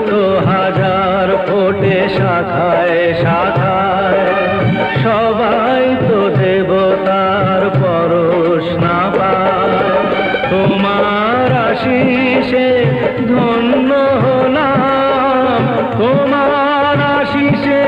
তো হাজার ফোটে শাখায় শাখায়, সবাই তো দেবতার পরশ না পায়। তোমার আশিসে ধন্য হলাম, তোমার আশিসে